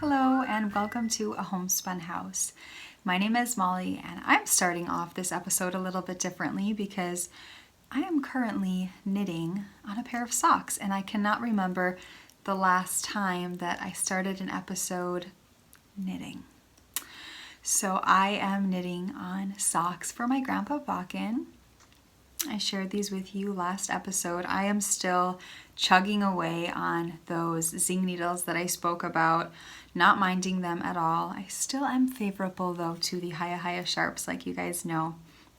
Hello and welcome to a Homespun house. My name is Molly and I'm starting off this episode a little bit differently because I am currently knitting on a pair of socks and I cannot remember the last time that I started an episode knitting. So I am knitting on socks for my Grandpa Bakken. I shared these with you last episode. I am still chugging away on those zing needles that I spoke about, not minding them at all. I still am favorable though to the Haya sharps, like you guys know.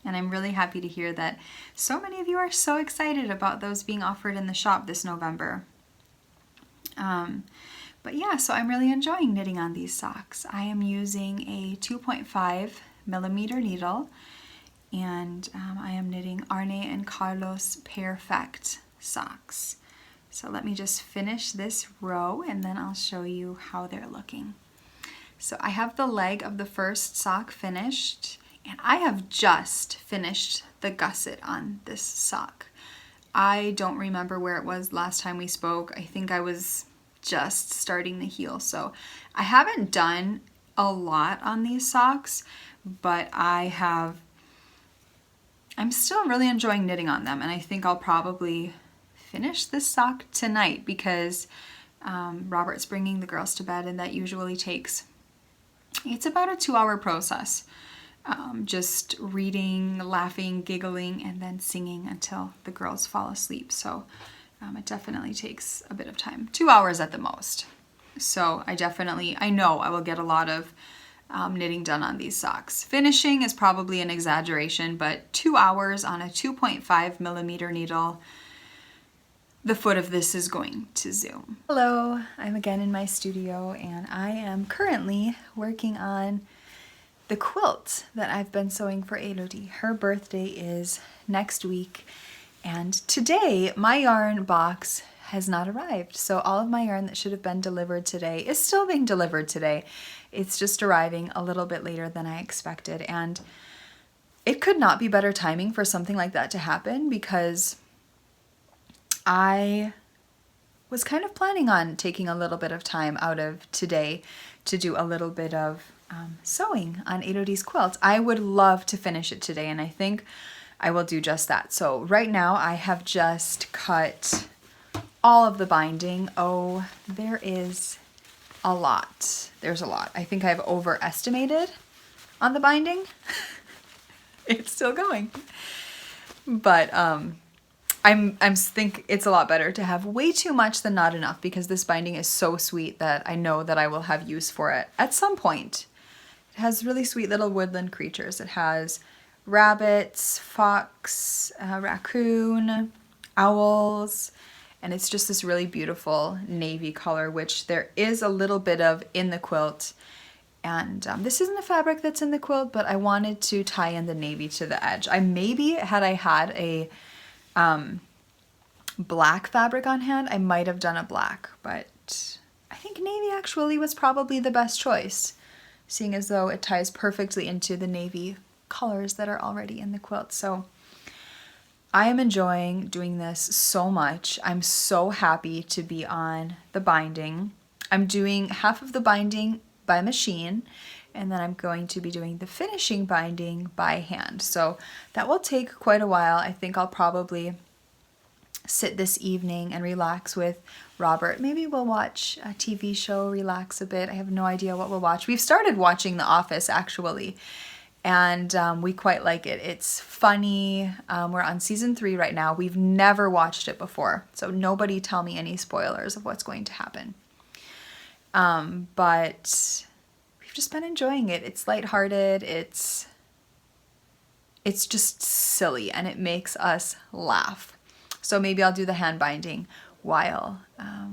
And I'm really happy to hear that so many of you are so excited about those being offered in the shop this November. But yeah, so I'm really enjoying knitting on these socks. I am using a 2.5 millimeter needle. And I am knitting Arne and Carlos Perfect socks. So let me just finish this row and then I'll show you how they're looking. So I have the leg of the first sock finished and I have just finished the gusset on this sock. I don't remember where it was last time we spoke. I think I was just starting the heel. So I haven't done a lot on these socks, but I'm still really enjoying knitting on them, and I think I'll probably finish this sock tonight because Robert's bringing the girls to bed, and that usually takes, it's about a 2-hour process. Just reading, laughing, giggling, and then singing until the girls fall asleep. So it definitely takes a bit of time, 2 hours at the most. So I know I will get a lot of knitting done on these socks. Finishing is probably an exaggeration, but 2 hours on a 2.5 millimeter needle, the foot of this is going to zoom. Hello, I'm again in my studio and I am currently working on the quilt that I've been sewing for Elodie. Her birthday is next week and today my yarn box has not arrived. So all of my yarn that should have been delivered today is still being delivered today. It's just arriving a little bit later than I expected. And it could not be better timing for something like that to happen because I was kind of planning on taking a little bit of time out of today to do a little bit of sewing on Elodie's quilt. I would love to finish it today and I think I will do just that. So right now I have just cut all of the binding. Oh, there is a lot. There's a lot. I think I've overestimated on the binding. It's still going. But I think it's a lot better to have way too much than not enough because this binding is so sweet that I know that I will have use for it at some point. It has really sweet little woodland creatures. It has rabbits, fox, raccoon, owls, and it's just this really beautiful navy color, which there is a little bit of in the quilt. And this isn't a fabric that's in the quilt, but I wanted to tie in the navy to the edge. Had I had a black fabric on hand, I might have done a black, but I think navy actually was probably the best choice, seeing as though it ties perfectly into the navy colors that are already in the quilt. So I am enjoying doing this so much. I'm so happy to be on the binding. I'm doing half of the binding by machine, and then I'm going to be doing the finishing binding by hand. So that will take quite a while. I think I'll probably sit this evening and relax with Robert. Maybe we'll watch a TV show, relax a bit. I have no idea what we'll watch. We've started watching The Office actually. And we quite like it. It's funny. We're on season 3 right now. We've never watched it before, so nobody tell me any spoilers of what's going to happen. But we've just been enjoying it. It's lighthearted. It's just silly, and it makes us laugh. So maybe I'll do the hand binding while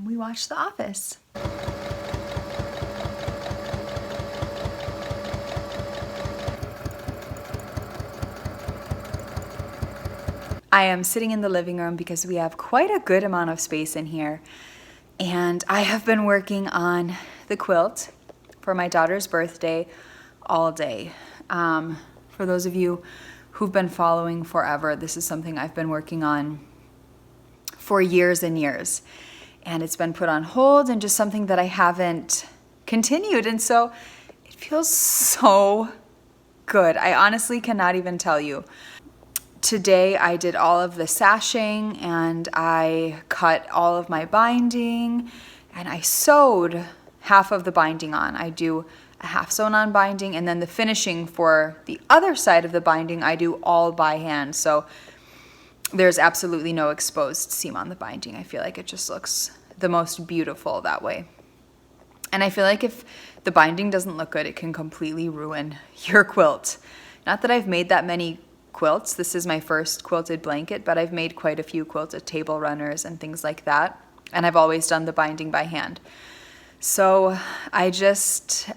we watch The Office. I am sitting in the living room because we have quite a good amount of space in here. And I have been working on the quilt for my daughter's birthday all day. For those of you who've been following forever, this is something I've been working on for years and years. And it's been put on hold and just something that I haven't continued. And so it feels so good. I honestly cannot even tell you. Today I did all of the sashing and I cut all of my binding and I sewed half of the binding on. I do a half sewn on binding, and then the finishing for the other side of the binding I do all by hand. So there's absolutely no exposed seam on the binding. I feel like it just looks the most beautiful that way. And I feel like if the binding doesn't look good, it can completely ruin your quilt. Not that I've made that many quilts. This is my first quilted blanket, but I've made quite a few quilted table runners and things like that. And I've always done the binding by hand. So I just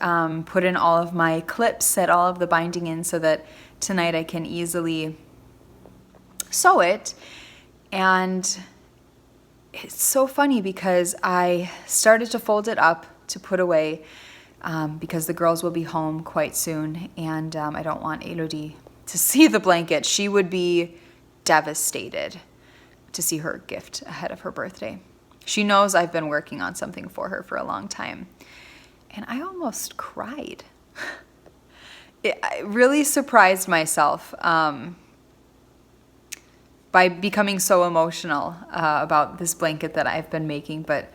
put in all of my clips, set all of the binding in so that tonight I can easily sew it. And it's so funny because I started to fold it up to put away because the girls will be home quite soon, and I don't want Elodie to see the blanket. She would be devastated to see her gift ahead of her birthday. She knows I've been working on something for her for a long time, and I almost cried. I really surprised myself by becoming so emotional about this blanket that I've been making, but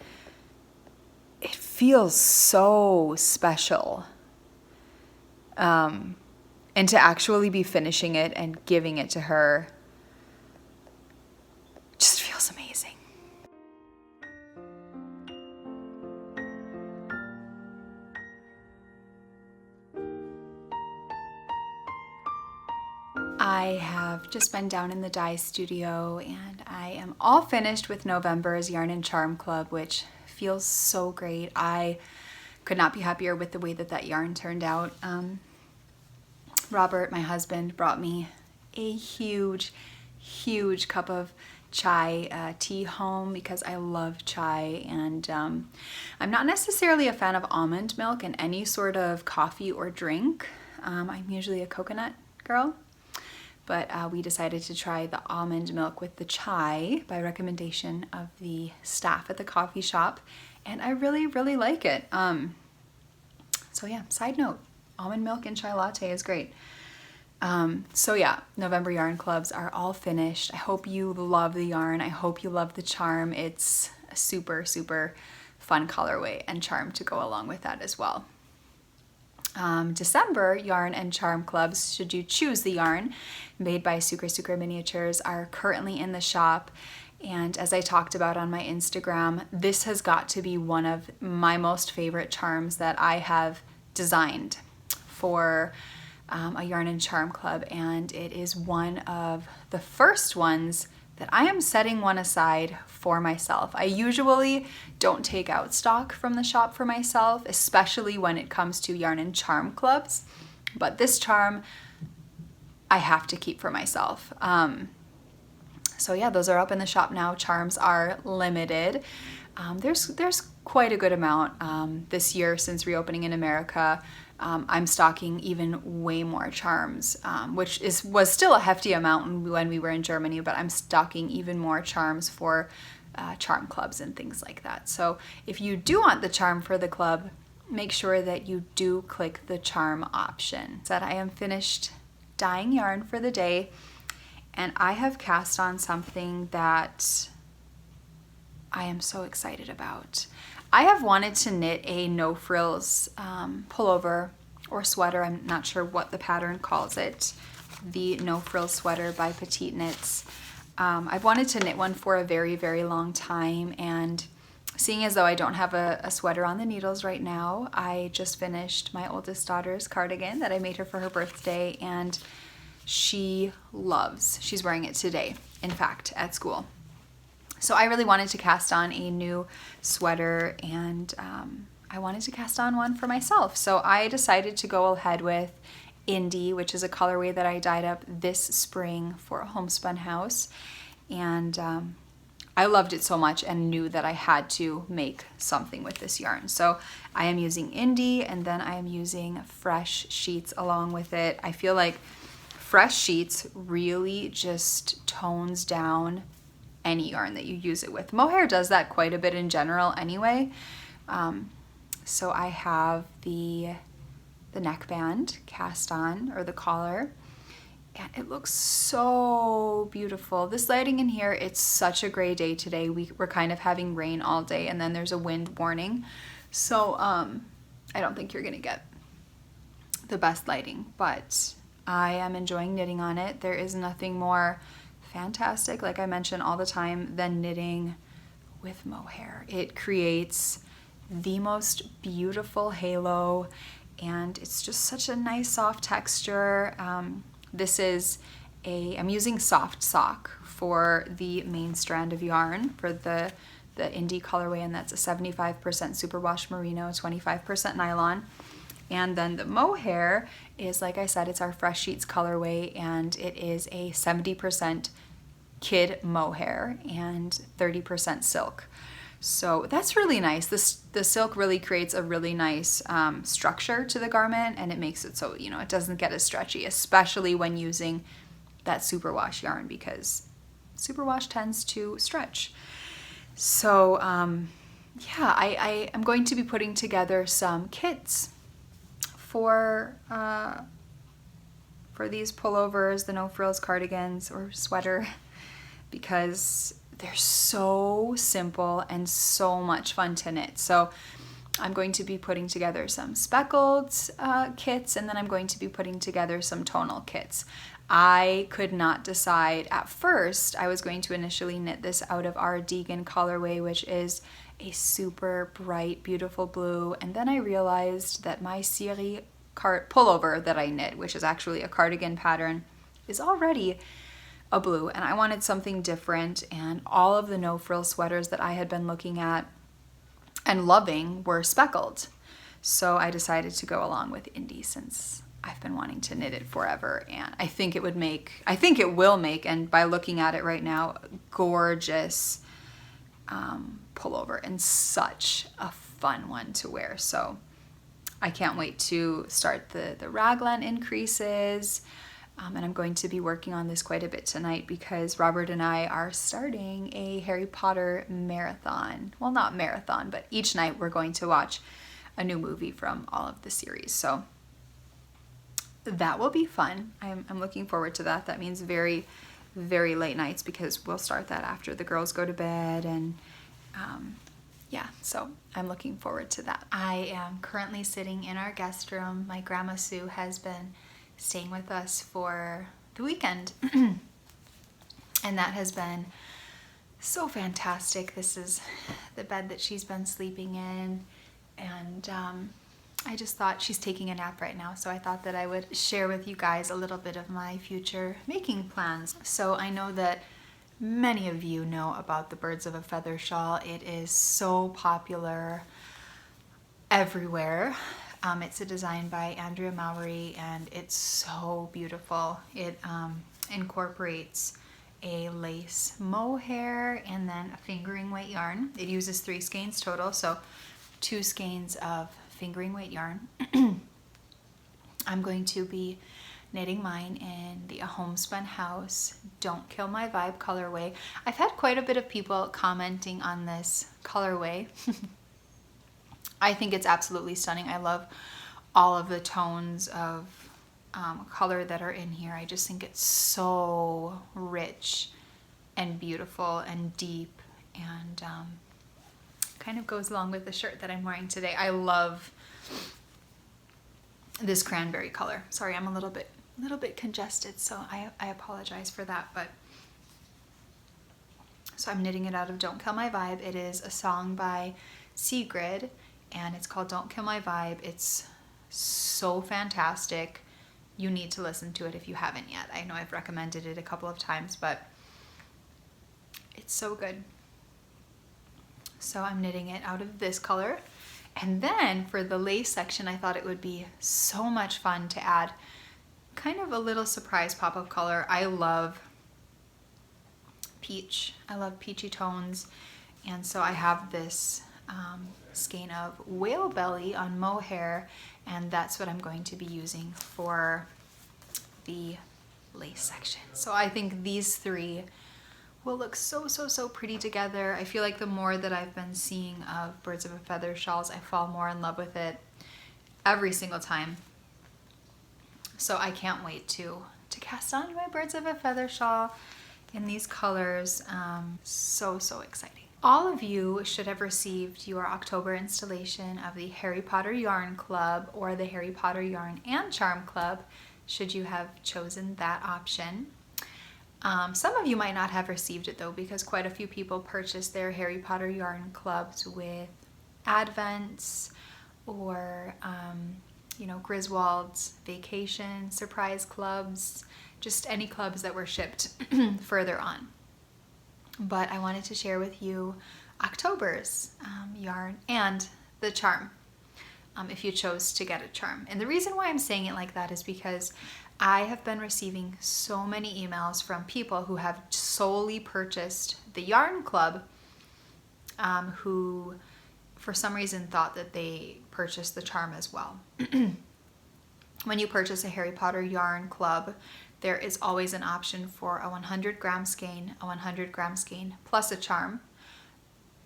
it feels so special. And to actually be finishing it and giving it to her just feels amazing. I have just been down in the dye studio and I am all finished with November's Yarn and Charm Club, which feels so great. I could not be happier with the way that yarn turned out. Robert, my husband, brought me a huge cup of chai tea home because I love chai, and I'm not necessarily a fan of almond milk in any sort of coffee or drink. I'm usually a coconut girl, but we decided to try the almond milk with the chai by recommendation of the staff at the coffee shop, and I really like it. So yeah, side note, almond milk and chai latte is great. So yeah, November yarn clubs are all finished. I hope you love the yarn. I hope you love the charm. It's a super fun colorway and charm to go along with that as well. December yarn and charm clubs, should you choose the yarn, made by Sucre Miniatures, are currently in the shop. And as I talked about on my Instagram, this has got to be one of my most favorite charms that I have designed for a yarn and charm club, and it is one of the first ones that I am setting one aside for myself. I usually don't take out stock from the shop for myself, especially when it comes to yarn and charm clubs, but this charm I have to keep for myself. So yeah, those are up in the shop now. Charms are limited. There's quite a good amount this year since reopening in America. I'm stocking even way more charms, which was still a hefty amount when we were in Germany, but I'm stocking even more charms for charm clubs and things like that. So if you do want the charm for the club, make sure that you do click the charm option. That I am finished dyeing yarn for the day, and I have cast on something that I am so excited about. I have wanted to knit a no frills pullover or sweater. I'm not sure what the pattern calls it. The no frills sweater by Petite Knits. I've wanted to knit one for a very long time, and seeing as though I don't have a sweater on the needles right now, I just finished my oldest daughter's cardigan that I made her for her birthday, and she's wearing it today, in fact, at school. So I really wanted to cast on a new sweater, and I wanted to cast on one for myself. So I decided to go ahead with Indie, which is a colorway that I dyed up this spring for a Homespun house. And I loved it so much and knew that I had to make something with this yarn. So I am using Indie, and then I am using Fresh Sheets along with it. I feel like Fresh Sheets really just tones down any yarn that you use it with. Mohair does that quite a bit in general anyway. So I have the neckband cast on, or the collar, and it looks so beautiful. This lighting in here, it's such a gray day today. We're kind of having rain all day, and then there's a wind warning. So I don't think you're gonna get the best lighting, but I am enjoying knitting on it. There is nothing more fantastic, like I mention all the time, than knitting with mohair. It creates the most beautiful halo, and it's just such a nice soft texture. This is I'm using soft sock for the main strand of yarn for the indie colorway, and that's a 75% superwash merino, 25% nylon. And then the mohair is, like I said, it's our Fresh Sheets colorway, and it is a 70% kid mohair and 30% silk. So that's really nice. The silk really creates a really nice structure to the garment, and it makes it so, it doesn't get as stretchy, especially when using that superwash yarn, because superwash tends to stretch. So yeah, I am going to be putting together some kits for these pullovers, the no frills cardigans or sweater, because they're so simple and so much fun to knit. So I'm going to be putting together some speckled kits, and then I'm going to be putting together some tonal kits. I could not decide. At first, I was going to initially knit this out of our Deegan colorway, which is a super bright, beautiful blue. And then I realized that my Siri pullover that I knit, which is actually a cardigan pattern, is already a blue, and I wanted something different, and all of the no frill sweaters that I had been looking at and loving were speckled. So I decided to go along with indie, since I've been wanting to knit it forever, and I think it will make, and by looking at it right now, gorgeous pullover, and such a fun one to wear. So I can't wait to start the raglan increases. And I'm going to be working on this quite a bit tonight, because Robert and I are starting a Harry Potter marathon. Well, not marathon, but each night we're going to watch a new movie from all of the series. So that will be fun. I'm looking forward to that. That means very, very late nights, because we'll start that after the girls go to bed. And yeah, so I'm looking forward to that. I am currently sitting in our guest room. My grandma Sue has been staying with us for the weekend, and that has been so fantastic. This is the bed that she's been sleeping in, and I just thought, she's taking a nap right now, so I thought that I would share with you guys a little bit of my future making plans. So I know that many of you know about the Birds of a Feather shawl. It is so popular everywhere. It's a design by Andrea Mowry, and it's so beautiful. It incorporates a lace mohair and then a fingering weight yarn. It uses 3 skeins total, so 2 skeins of fingering weight yarn. I'm going to be knitting mine in the Homespun House Don't Kill My Vibe colorway. I've had quite a bit of people commenting on this colorway. I think it's absolutely stunning. I love all of the tones of color that are in here. I just think it's so rich and beautiful and deep, and kind of goes along with the shirt that I'm wearing today. I love this cranberry color. Sorry, I'm a little bit congested, so I apologize for that. But so I'm knitting it out of Don't Kill My Vibe. It is a song by Sigrid, and it's called Don't Kill My Vibe. It's so fantastic. You need to listen to it if you haven't yet. I know I've recommended it a couple of times, but it's so good. So I'm knitting it out of this color. And then for the lace section, I thought it would be so much fun to add kind of a little surprise pop of color. I love peach. I love peachy tones. And so I have this skein of whale belly on mohair, and that's what I'm going to be using for the lace section. So I think these 3 will look so, so, so pretty together. I feel like the more that I've been seeing of birds of a feather shawls, I fall more in love with it every single time. So I can't wait to cast on my birds of a feather shawl in these colors. So, so exciting. All of you should have received your October installation of the Harry Potter Yarn Club or the Harry Potter Yarn and Charm Club, should you have chosen that option. Some of you might not have received it though, because quite a few people purchased their Harry Potter Yarn Clubs with Advents or you know, Griswold's Vacation Surprise Clubs, just any clubs that were shipped further on. But I wanted to share with you October's yarn and the charm, if you chose to get a charm. And the reason why I'm saying it like that is because I have been receiving so many emails from people who have solely purchased the yarn club, who for some reason thought that they purchased the charm as well. When you purchase a Harry Potter Yarn Club, there is always an option for a 100-gram skein, a 100-gram skein plus a charm,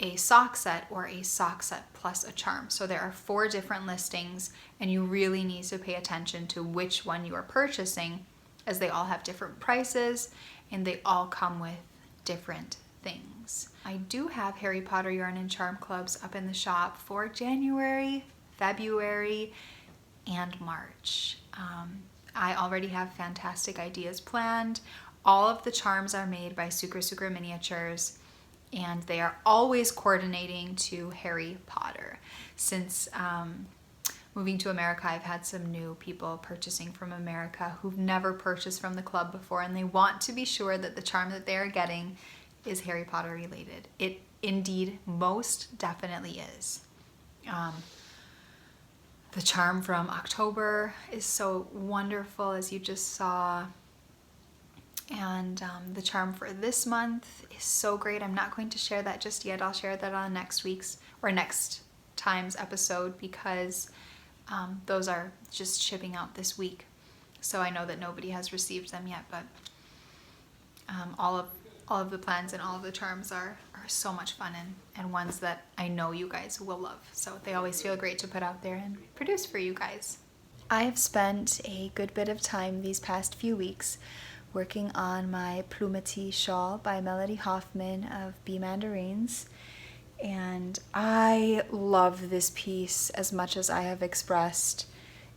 a sock set, or a sock set plus a charm. So there are 4 different listings, and you really need to pay attention to which one you are purchasing, as they all have different prices and they all come with different things. I do have Harry Potter Yarn and Charm Clubs up in the shop for January, February, and March. I already have fantastic ideas planned. All of the charms are made by Sucre Miniatures, and they are always coordinating to Harry Potter. Since moving to America, I've had some new people purchasing from America who've never purchased from the club before, and they want to be sure that the charm that they are getting is Harry Potter related. It indeed most definitely is. The charm from October is so wonderful, as you just saw. And the charm for this month is so great. I'm not going to share that just yet. I'll share that on next week's or next time's episode, because those are just shipping out this week. So I know that nobody has received them yet, but all of the plans and all of the charms are so much fun, and ones that I know you guys will love. So they always feel great to put out there and produce for you guys. I've spent a good bit of time these past few weeks working on my Plumetta shawl by Melody Hoffman of Bee Mandarins. And I love this piece as much as I have expressed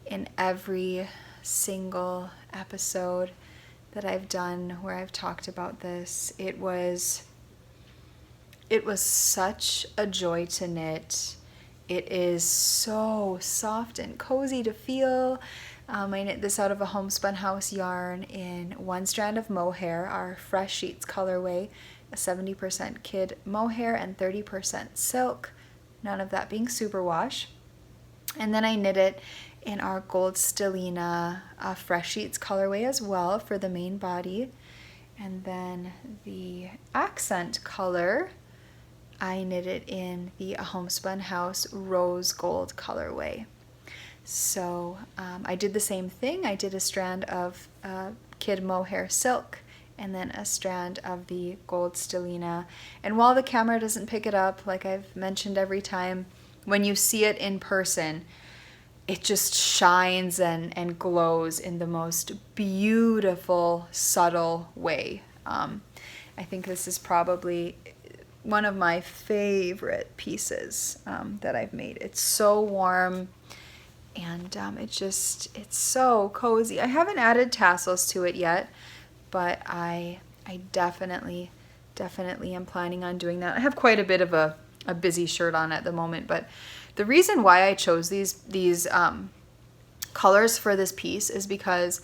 in every single episode that I've done where I've talked about this. It was such a joy to knit. It is so soft and cozy to feel. I knit this out of a Homespun house yarn in 1 strand of mohair, our Fresh Sheets colorway, a 70% kid mohair and 30% silk, none of that being superwash. And then I knit it in our Gold Stellina Fresh Sheets colorway as well for the main body. And then the accent color, I knit it in the Homespun House Rose Gold colorway. So I did the same thing. I did a strand of kid mohair silk and then a strand of the Gold Stellina. And while the camera doesn't pick it up, like I've mentioned every time, when you see it in person, it just shines and glows in the most beautiful, subtle way. I think this is probably one of my favorite pieces that I've made. It's so warm, and it's so cozy. I haven't added tassels to it yet, but I definitely am planning on doing that. I have quite a bit of a busy shirt on at the moment, but the reason why I chose these colors for this piece is because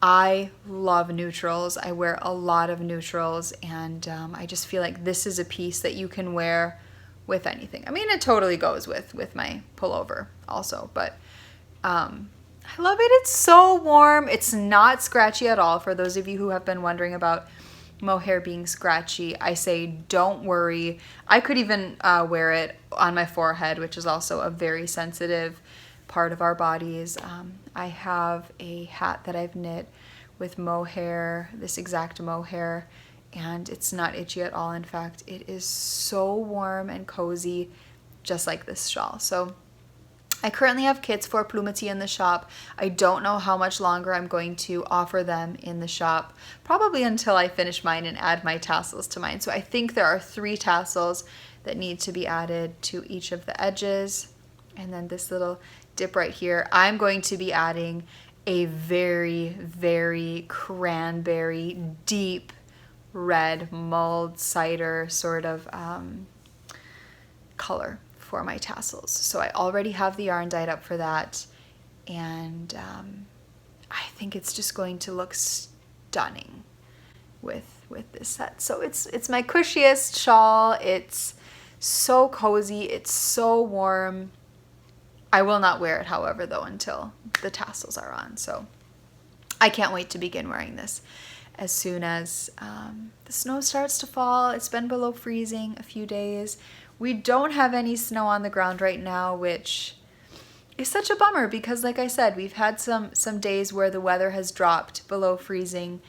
I love neutrals. I wear a lot of neutrals, and I just feel like this is a piece that you can wear with anything. I mean, it totally goes with my pullover also, but I love it. It's so warm. It's not scratchy at all. For those of you who have been wondering about mohair being scratchy, I say don't worry. I could even wear it on my forehead, which is also a very sensitive part of our bodies. I have a hat that I've knit with mohair, this exact mohair, and it's not itchy at all. In fact, it is so warm and cozy, just like this shawl. So I currently have kits for Plumetta in the shop. I don't know how much longer I'm going to offer them in the shop, probably until I finish mine and add my tassels to mine. So I think there are 3 tassels that need to be added to each of the edges. And then this little dip right here, I'm going to be adding a very, very cranberry, deep red mulled cider sort of color for my tassels. So I already have the yarn dyed up for that, and I think it's just going to look stunning with this set. So it's my cushiest shawl. It's so cozy, it's so warm. I will not wear it, however, though, until the tassels are on. So I can't wait to begin wearing this as soon as the snow starts to fall. It's been below freezing a few days. We don't have any snow on the ground right now, which is such a bummer because, like I said, we've had some days where the weather has dropped below freezing,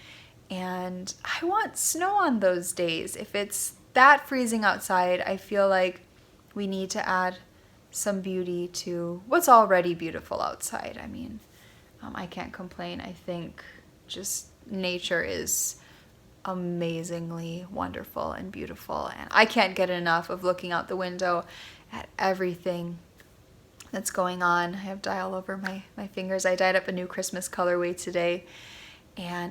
and I want snow on those days. If it's that freezing outside, I feel like we need to add some beauty to what's already beautiful outside. I mean, I can't complain. I think just nature is amazingly wonderful and beautiful, and I can't get enough of looking out the window at everything that's going on. I have dye all over my fingers. I dyed up a new Christmas colorway today,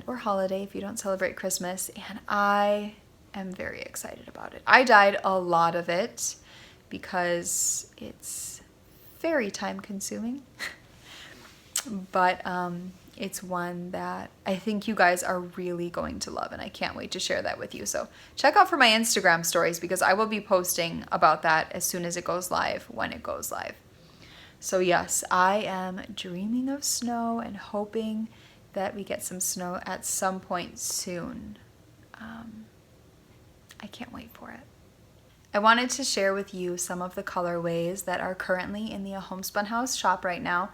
or holiday if you don't celebrate Christmas, and I am very excited about it. I dyed a lot of it because it's very time consuming, but it's one that I think you guys are really going to love, and I can't wait to share that with you. So check out for my Instagram stories because I will be posting about that as soon as it goes live, when it goes live. So yes, I am dreaming of snow and hoping that we get some snow at some point soon. I can't wait for it. I wanted to share with you some of the colorways that are currently in the Homespun House shop right now.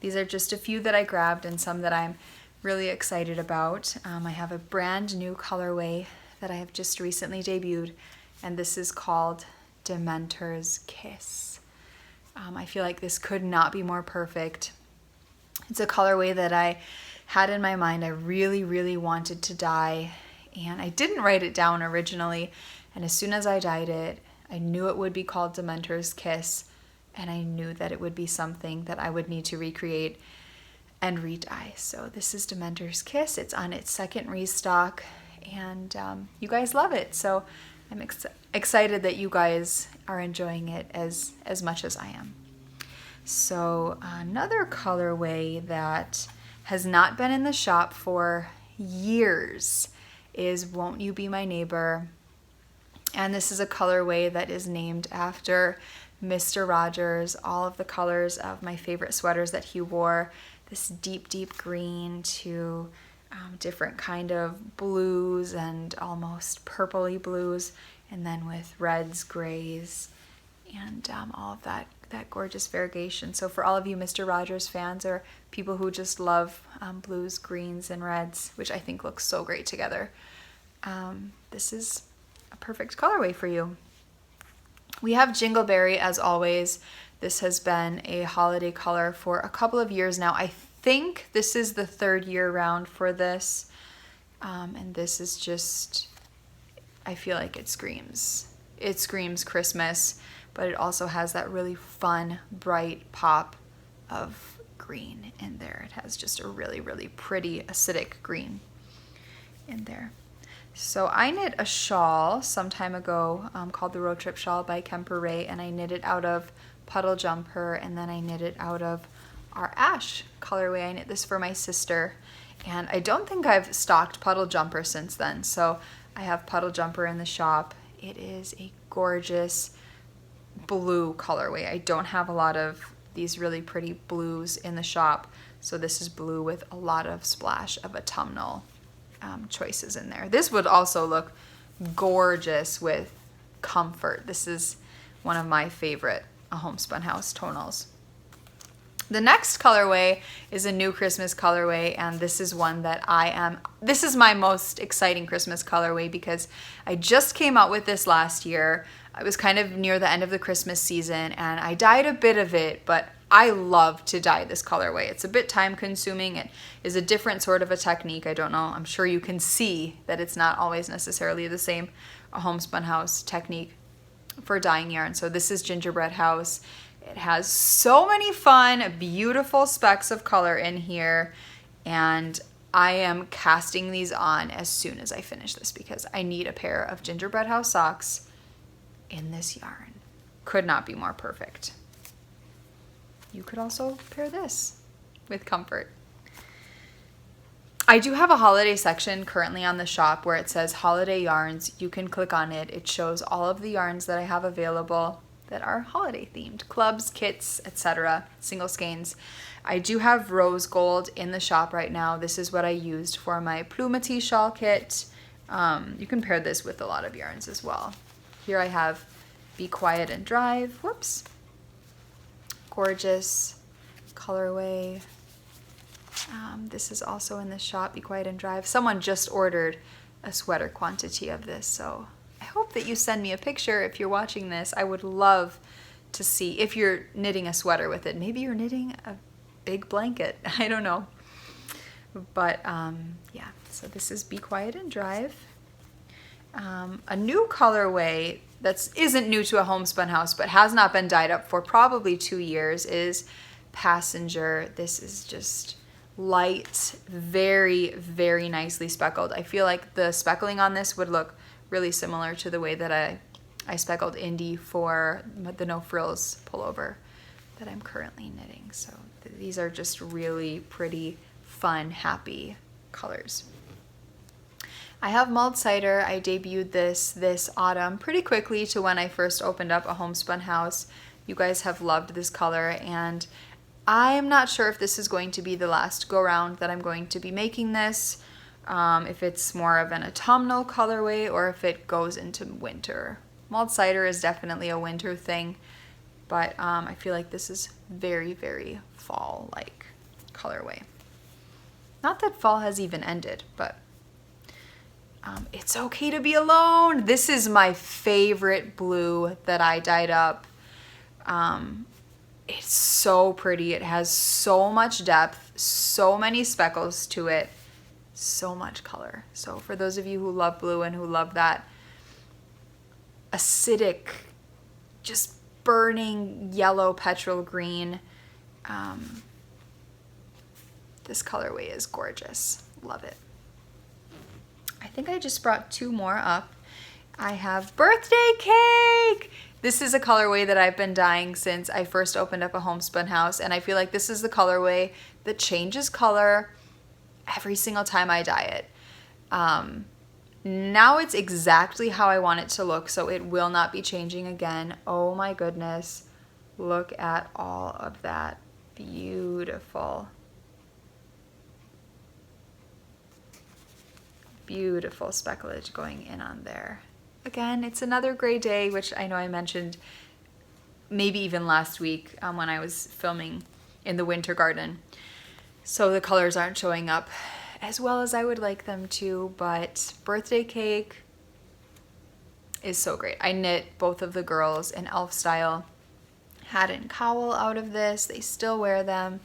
These are just a few that I grabbed and some that I'm really excited about. I have a brand new colorway that I have just recently debuted, and this is called Dementor's Kiss. I feel like this could not be more perfect. It's a colorway that I had in my mind. I really, really wanted to dye, and I didn't write it down originally. And as soon as I dyed it, I knew it would be called Dementor's Kiss, and I knew that it would be something that I would need to recreate and re-dye. So this is Dementor's Kiss. It's on its 2nd restock, and you guys love it. So I'm excited that you guys are enjoying it as much as I am. So another colorway that has not been in the shop for years is Won't You Be My Neighbor? And this is a colorway that is named after Mr. Rogers. All of the colors of my favorite sweaters that he wore, this deep, deep green to different kind of blues and almost purpley blues, and then with reds, grays, and all of that gorgeous variegation. So for all of you Mr. Rogers fans, or people who just love blues, greens, and reds, which I think looks so great together, this is a perfect colorway for you. We have Jingleberry as always. This has been a holiday color for a couple of years now. I think this is the 3rd year round for this, and this is just, I feel like it screams Christmas, but it also has that really fun, bright pop of green in there. It has just a really, really pretty acidic green in there. So I knit a shawl some time ago called the Road Trip Shawl by Kemper Ray, and I knit it out of Puddle Jumper, and then I knit it out of our Ash colorway. I knit this for my sister, and I don't think I've stocked Puddle Jumper since then, so I have Puddle Jumper in the shop. It is a gorgeous blue colorway. I don't have a lot of these really pretty blues in the shop, so this is blue with a lot of splash of autumnal choices in there. This would also look gorgeous with Comfort. This is one of my favorite Homespun House tonals. The next colorway is a new Christmas colorway, and this is one that this is my most exciting Christmas colorway because I just came out with this last year. I was kind of near the end of the Christmas season and I dyed a bit of it, but I love to dye this colorway. It's a bit time consuming. It is a different sort of a technique. I don't know. I'm sure you can see that it's not always necessarily the same homespun house technique for dyeing yarn. So this is gingerbread house. It has so many fun, beautiful specks of color in here, and I am casting these on as soon as I finish this because I need a pair of gingerbread house socks in this yarn. Could not be more perfect. You could also pair this with comfort. I do have a holiday section currently on the shop where it says holiday yarns. You can click on it. It shows all of the yarns that I have available that are holiday themed, clubs, kits, etc., single skeins. I do have rose gold in the shop right now. This is what I used for my Plumetta shawl kit. You can pair this with a lot of yarns as well. Here I have Be Quiet and Drive. Whoops. Gorgeous colorway. This is also in the shop, Be Quiet and Drive. Someone just ordered a sweater quantity of this, so I hope that you send me a picture if you're watching this. I would love to see if you're knitting a sweater with it. Maybe you're knitting a big blanket. I don't know. But yeah, so this is Be Quiet and Drive. A new colorway that isn't new to a homespun house but has not been dyed up for probably 2 years is Passenger. This is just light, very, very nicely speckled. I feel like the speckling on this would look really similar to the way that I speckled Indy for the no frills pullover that I'm currently knitting. So these are just really pretty, fun, happy colors. I have mulled cider. I debuted this autumn pretty quickly to when I first opened up a homespun house. You guys have loved this color, and I'm not sure if this is going to be the last go round that I'm going to be making this. If it's more of an autumnal colorway or if it goes into winter. Mulled cider is definitely a winter thing, but I feel like this is very, very fall-like colorway. Not that fall has even ended, but it's okay to be alone. This is my favorite blue that I dyed up. It's so pretty. It has so much depth, so many speckles to it, so much color. So for those of you who love blue and who love that acidic, just burning yellow petrol green, this colorway is gorgeous. Love it. I think I just brought 2 more up. I have Birthday Cake. This is a colorway that I've been dyeing since I first opened up a homespun house, and I feel like this is the colorway that changes color every single time I dye it. Now it's exactly how I want it to look, so it will not be changing again. Oh my goodness. Look at all of that. Beautiful. Beautiful specklage going in on there. Again, it's another gray day, which I know I mentioned maybe even last week when I was filming in the winter garden. So the colors aren't showing up as well as I would like them to, but Birthday Cake is so great. I knit both of the girls in elf style, hat and cowl out of this. They still wear them,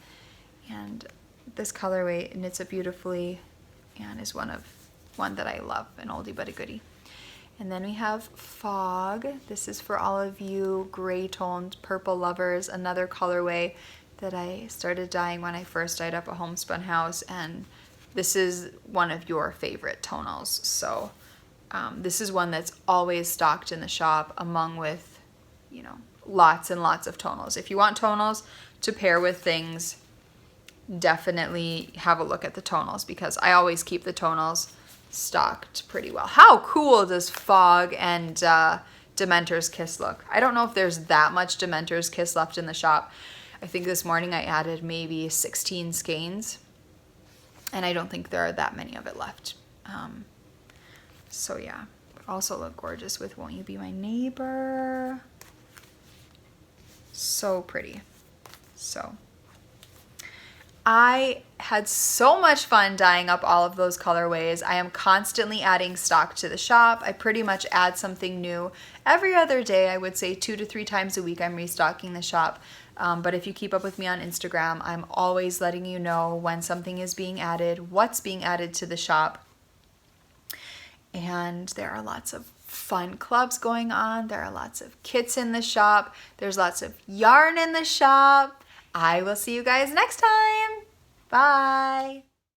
and this colorway knits it beautifully and is one that I love, an oldie but a goodie. And then we have Fog. This is for all of you gray toned purple lovers, another colorway that I started dyeing when I first dyed up a homespun house, and this is one of your favorite tonals. So this is one that's always stocked in the shop among with, you know, lots and lots of tonals. If you want tonals to pair with things, definitely have a look at the tonals because I always keep the tonals stocked pretty well. How cool does Fog and Dementor's Kiss look? I don't know if there's that much Dementor's Kiss left in the shop. I think this morning I added maybe 16 skeins, and I don't think there are that many of it left. So yeah, also look gorgeous with Won't You Be My Neighbor. So pretty. So I had so much fun dyeing up all of those colorways. I am constantly adding stock to the shop. I pretty much add something new every other day. I would say 2 to 3 times a week I'm restocking the shop. But if you keep up with me on Instagram, I'm always letting you know when something is being added, what's being added to the shop. And there are lots of fun clubs going on. There are lots of kits in the shop. There's lots of yarn in the shop. I will see you guys next time. Bye.